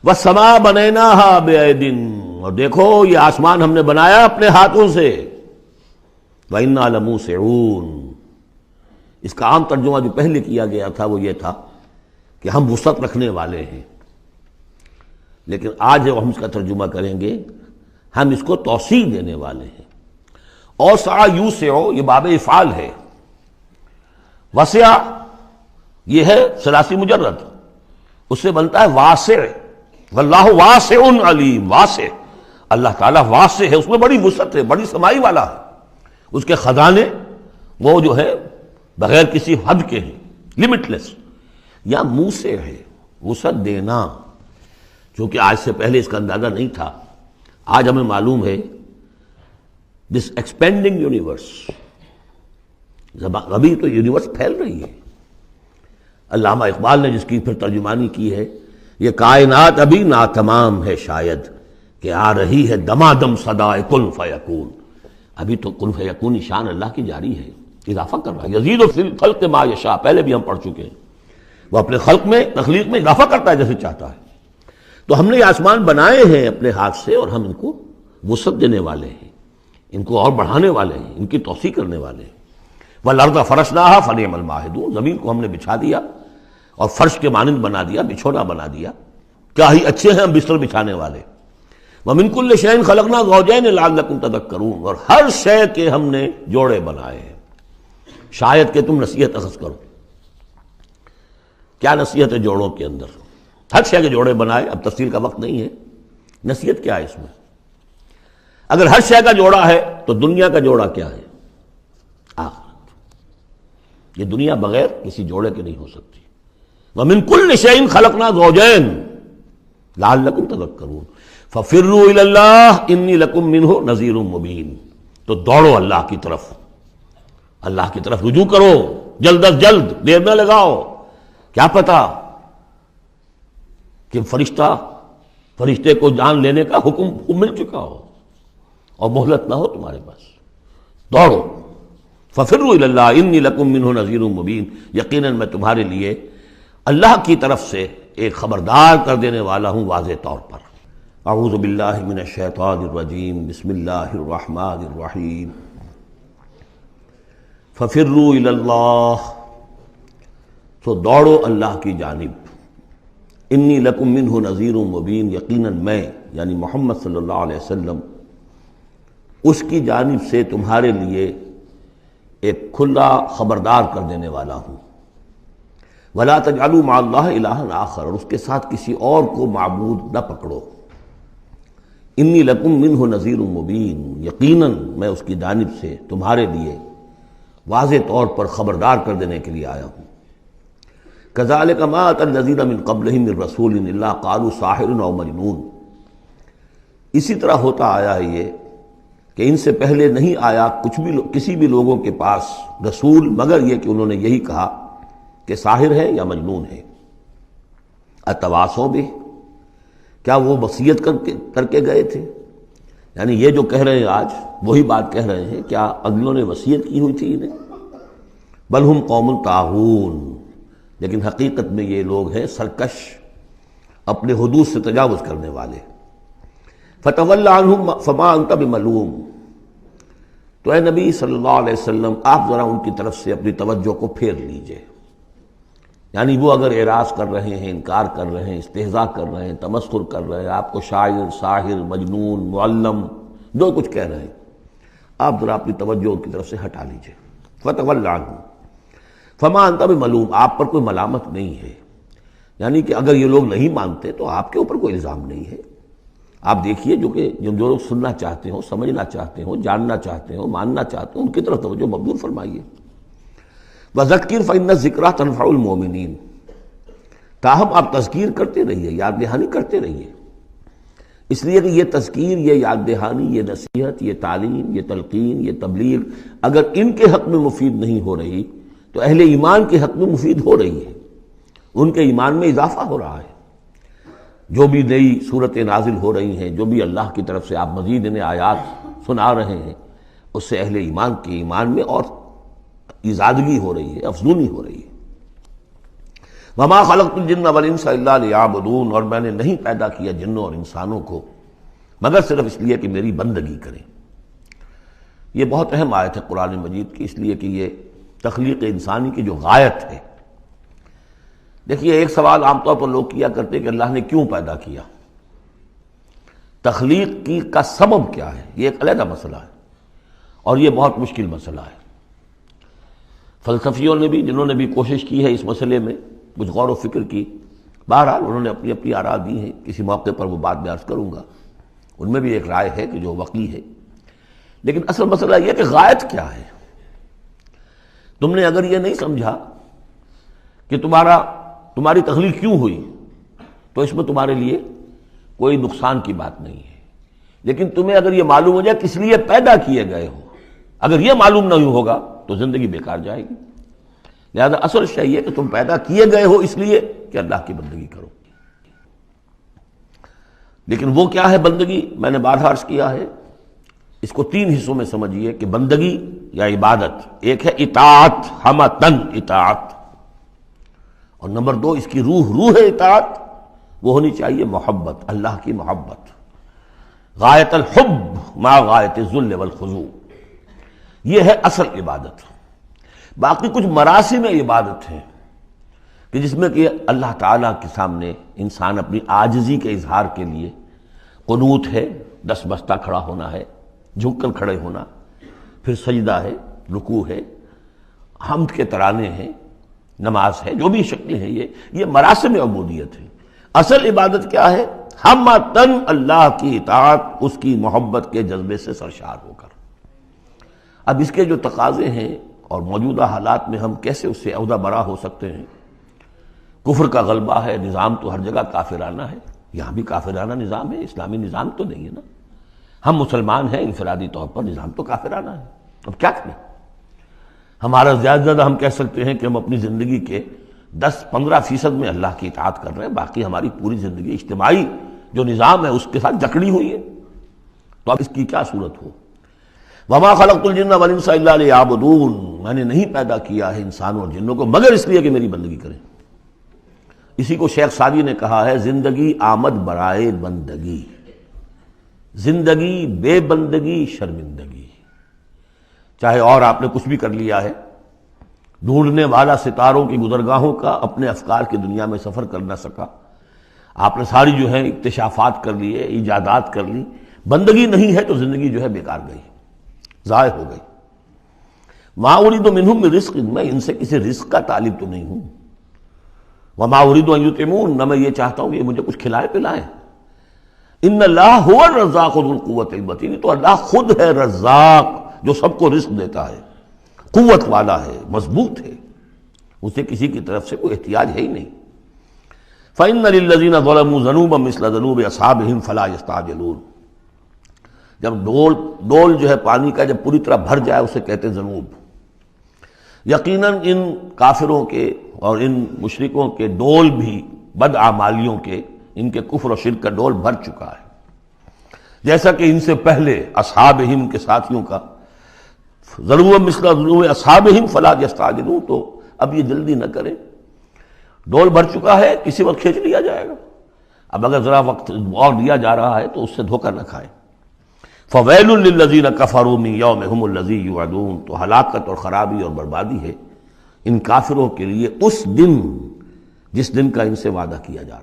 والسماء بنیناہا بِأَیْدٍ، اور دیکھو یہ آسمان ہم نے بنایا اپنے ہاتھوں سے، وَإِنَّا لَمُوسِعُونَ۔ اس کا عام ترجمہ جو پہلے کیا گیا تھا وہ یہ تھا کہ ہم وسعت رکھنے والے ہیں، لیکن آج جب ہم اس کا ترجمہ کریں گے ہم اس کو توسیع دینے والے ہیں۔ اوسع یوسع یہ باب افعال ہے، وسع یہ ہے ثلاثی مجرد، اس سے بنتا ہے واسع، واللہ واسع علیم۔ واسع، اللہ تعالیٰ واسع ہے، اس میں بڑی وسعت ہے، بڑی سمائی والا ہے، اس کے خزانے وہ جو ہے بغیر کسی حد کے ہیں، لمٹ لیس۔ یا موسع ہے، وسعت دینا، چونکہ آج سے پہلے اس کا اندازہ نہیں تھا، آج ہمیں معلوم ہے دس ایکسپینڈنگ یونیورس، ابھی تو یونیورس پھیل رہی ہے۔ علامہ اقبال نے جس کی پھر ترجمانی کی ہے، یہ کائنات ابھی ناتمام ہے شاید کہ آ رہی ہے دمادم صدائے کن فیکون۔ ابھی تو کن فیکون شان اللہ کی جاری ہے، اضافہ کر رہا ہے، یزید فی الخلق ما یشاء، پہلے بھی ہم پڑھ چکے ہیں، وہ اپنے خلق میں تخلیق میں اضافہ کرتا ہے جیسے چاہتا ہے۔ تو ہم نے یہ آسمان بنائے ہیں اپنے ہاتھ سے، اور ہم ان کو وسعت دینے والے ہیں، ان کو اور بڑھانے والے ہیں، ان کی توسیع کرنے والے ہیں۔ وَالْأَرْضَ فَرَشْنَاهَا فَنِعْمَ الْمَاهِدُونَ، زمین کو ہم نے بچھا دیا اور فرش کے مانند بنا دیا، بچھونا بنا دیا، کیا ہی اچھے ہیں ہم بستر بچھانے والے۔ وَمِن كُلِّ شَيْءٍ خَلَقْنَا زَوْجَيْنِ لَعَلَّكُمْ تَذَكَّرُونَ، اور ہر شے کے ہم نے جوڑے بنائے ہیں شاید کہ تم نصیحت اخذ کرو۔ کیا نصیحت ہے جوڑوں کے اندر؟ ہر شے کے جوڑے بنائے، اب تفصیل کا وقت نہیں ہے، نصیحت کیا ہے اس میں؟ اگر ہر شے کا جوڑا ہے تو دنیا کا جوڑا کیا ہے؟ آخرت۔ یہ دنیا بغیر کسی جوڑے کے نہیں ہو سکتی۔ وَمِن كُلِّ شَيْءٍ خَلَقْنَا زَوْجَيْنِ لَعَلَّكُمْ تَذَكَّرُونَ فَفِرُّوا إِلَى اللَّهِ إِنِّي لَكُمْ مِنْهُ نَذِيرٌ مُبِينٌ، تو دوڑو اللہ کی طرف، اللہ کی طرف رجوع کرو، جلد از جلد، دیر نہ لگاؤ۔ کیا پتا کہ فرشتے کو جان لینے کا حکم مل چکا ہو اور مہلت نہ ہو تمہارے پاس، دوڑو۔ فَفِرُّوا إِلَى اللَّهِ إِنِّي لَكُمْ مِنْهُ نَذِيرٌ مُبِينٌ، یقیناً میں تمہارے لیے اللہ کی طرف سے ایک خبردار کر دینے والا ہوں واضح طور پر۔ اعوذ باللہ من الشیطان الرجیم، بسم اللہ الرحمن الرحیم۔ فَفِرُّوا إِلَى اللَّهِ، تو دوڑو اللہ کی جانب، انی لکم منہ نذیر مبین، یقیناً میں یعنی محمد صلی اللہ علیہ وسلم اس کی جانب سے تمہارے لیے ایک کھلا خبردار کر دینے والا ہوں۔ ولا تجعلوا مع اللہ الہا آخر، اور اس کے ساتھ کسی اور کو معبود نہ پکڑو۔ انی لکم منہ نذیر مبین، یقیناً میں اس کی جانب سے تمہارے لیے واضح طور پر خبردار کر دینے کے لیے آیا ہوں۔ کذالک ما اتی الذین من قبلہم من رسول الا قالوا ساحر او مجنون، اسی طرح ہوتا آیا ہے یہ کہ ان سے پہلے نہیں آیا کسی بھی لوگوں کے پاس رسول مگر یہ کہ انہوں نے یہی کہا کہ ساحر ہے یا مجنون ہے۔ اتواصوا بہ، کیا وہ وصیت کر کے گئے تھے؟ یعنی یہ جو کہہ رہے ہیں آج وہی بات کہہ رہے ہیں، کیا اگلوں نے وصیت کی ہوئی تھی انہیں؟ بل ہم قوم طاغون، لیکن حقیقت میں یہ لوگ ہیں سرکش، اپنے حدود سے تجاوز کرنے والے۔ فتول عنہم فما انت بملوم، تو اے نبی صلی اللہ علیہ وسلم آپ ذرا ان کی طرف سے اپنی توجہ کو پھیر لیجئے، یعنی وہ اگر اعراض کر رہے ہیں، انکار کر رہے ہیں، استہزاء کر رہے ہیں، تمسخر کر رہے ہیں، آپ کو شاعر، ساحر، مجنون، معلم جو کچھ کہہ رہے ہیں، آپ ذرا اپنی توجہ ان کی طرف سے ہٹا لیجئے۔ فتول عنہم فما انت بملوم، آپ پر کوئی ملامت نہیں ہے، یعنی کہ اگر یہ لوگ نہیں مانتے تو آپ کے اوپر کوئی الزام نہیں ہے۔ آپ دیکھیے جو لوگ سننا چاہتے ہوں، سمجھنا چاہتے ہوں، جاننا چاہتے ہوں، ماننا چاہتے ہوں، ان کی طرف توجہ مبذول فرمائیے۔ وَذَكِّرْ فَإِنَّ الذِّكْرَىٰ تَنفَعُ الْمُؤْمِنِينَ، تاہم آپ تذکیر کرتے رہیے، یاد دہانی کرتے رہیے، اس لیے کہ یہ تذکیر، یہ یاد دہانی، یہ نصیحت، یہ تعلیم، یہ تلقین، یہ تبلیغ اگر ان کے حق میں مفید نہیں ہو رہی تو اہل ایمان کے حق میں مفید ہو رہی ہے، ان کے ایمان میں اضافہ ہو رہا ہے۔ جو بھی نئی صورتیں نازل ہو رہی ہیں، جو بھی اللہ کی طرف سے آپ مزید انہیں آیات سنا رہے ہیں، اس سے اہل ایمان کے ایمان میں اور ازادگی ہو رہی ہے، افزونی ہو رہی ہے۔ وما خلقت الجن والانس الا لیعبدون، اور میں نے نہیں پیدا کیا جنوں اور انسانوں کو مگر صرف اس لیے کہ میری بندگی کریں۔ یہ بہت اہم آیت ہے قرآن مجید کی، اس لیے کہ یہ تخلیق انسانی کی جو غایت ہے۔ دیکھیے ایک سوال عام طور پر لوگ کیا کرتے ہیں کہ اللہ نے کیوں پیدا کیا، تخلیق کی کا سبب کیا ہے؟ یہ ایک علیحدہ مسئلہ ہے اور یہ بہت مشکل مسئلہ ہے۔ فلسفیوں نے بھی، جنہوں نے بھی کوشش کی ہے اس مسئلے میں کچھ غور و فکر کی، بہرحال انہوں نے اپنی اپنی آراء دی ہیں، کسی موقع پر وہ بات میں عرض کروں گا۔ ان میں بھی ایک رائے ہے کہ جو وقی ہے، لیکن اصل مسئلہ یہ کہ غایت کیا ہے۔ تم نے اگر یہ نہیں سمجھا کہ تمہاری تخلیق کیوں ہوئی تو اس میں تمہارے لیے کوئی نقصان کی بات نہیں ہے، لیکن تمہیں اگر یہ معلوم ہو جائے کس لیے پیدا کیے گئے ہو، اگر یہ معلوم نہیں ہوگا تو زندگی بیکار جائے گی۔ لہذا اصل شے یہ کہ تم پیدا کیے گئے ہو اس لیے کہ اللہ کی بندگی کرو۔ لیکن وہ کیا ہے بندگی؟ میں نے بارہا عرض کیا ہے، اس کو تین حصوں میں سمجھیے کہ بندگی یا عبادت، ایک ہے اطاعت، ہمتن اطاعت، اور نمبر دو اس کی روح اطاعت، وہ ہونی چاہیے محبت، اللہ کی محبت، غایت الحب مع غایت الذل والخضوع، یہ ہے اصل عبادت۔ باقی کچھ مراسم عبادت ہیں کہ جس میں کہ اللہ تعالیٰ کے سامنے انسان اپنی عاجزی کے اظہار کے لیے قنوت ہے، دس بستہ کھڑا ہونا ہے، جھک کر کھڑے ہونا، پھر سجدہ ہے، رکوع ہے، حمد کے ترانے ہیں، نماز ہے، جو بھی شکلیں ہیں، یہ مراسم عبودیت ہے۔ اصل عبادت کیا ہے؟ ہمتن اللہ کی اطاعت، اس کی محبت کے جذبے سے سرشار ہو کر۔ اب اس کے جو تقاضے ہیں اور موجودہ حالات میں ہم کیسے اس سے عہدہ برا ہو سکتے ہیں؟ کفر کا غلبہ ہے، نظام تو ہر جگہ کافرانہ ہے، یہاں بھی کافرانہ نظام ہے، اسلامی نظام تو نہیں ہے نا۔ ہم مسلمان ہیں، انفرادی طور پر نظام تو کافرانہ ہے، اب کیا کریں؟ ہمارا زیادہ ہم کہہ سکتے ہیں کہ ہم اپنی زندگی کے 10-15% میں اللہ کی اطاعت کر رہے ہیں، باقی ہماری پوری زندگی اجتماعی جو نظام ہے اس کے ساتھ جکڑی ہوئی ہے، تو اب اس کی کیا صورت ہو؟ وما خلقت الجن والانس الا لیعبدون، میں نے نہیں پیدا کیا ہے انسانوں اور جنوں کو مگر اس لیے کہ میری بندگی کریں۔ اسی کو شیخ سعدی نے کہا ہے، زندگی آمد برائے بندگی، زندگی بے بندگی شرمندگی۔ چاہے اور آپ نے کچھ بھی کر لیا ہے، ڈھونڈنے والا ستاروں کی گزرگاہوں کا اپنے افکار کی دنیا میں سفر کر نہ سکا، آپ نے ساری جو ہے اکتشافات کر لیے، ایجادات کر لی، بندگی نہیں ہے تو زندگی جو ہے بیکار گئی، ضائع ہو گئی۔ ما اريد منهم من رزق، میں ان سے کسی رزق کا طالب تو نہیں ہوں، وما اريد ان يطعمون، نہ میں یہ چاہتا ہوں کہ یہ مجھے کچھ کھلائے پلائیں۔ ان اللہ هو الرزاق ذو القوة المتین، تو اللہ خود ہے رزاق جو سب کو رزق دیتا ہے، قوت والا ہے، مضبوط ہے، اسے کسی کی طرف سے کوئی احتیاج ہے ہی نہیں۔ فإن للذین ظلموا ذنوبا مثل ذنوب اصحابهم فلا يستعجلون، جب ڈول جو ہے پانی کا جب پوری طرح بھر جائے اسے کہتے ہیں ذنوب۔ یقیناً ان کافروں کے اور ان مشرکوں کے ڈول بھی بدعمالیوں کے، ان کے کفر و شرک کا ڈول بھر چکا ہے، جیسا کہ ان سے پہلے اصحابہم کے ساتھیوں کا ذنوب مثل ذنوب اصحابہم فلا یستعجلون، تو اب یہ جلدی نہ کریں، ڈول بھر چکا ہے، کسی وقت کھینچ لیا جائے گا، اب اگر ذرا وقت اور دیا جا رہا ہے تو اس سے دھوکہ نہ کھائیں۔ فویل للذین کفروا من یومہم الذی یوعدون، تو ہلاکت اور خرابی اور بربادی ہے ان کافروں کے لیے اس دن جس دن کا ان سے وعدہ کیا جا رہا ہے۔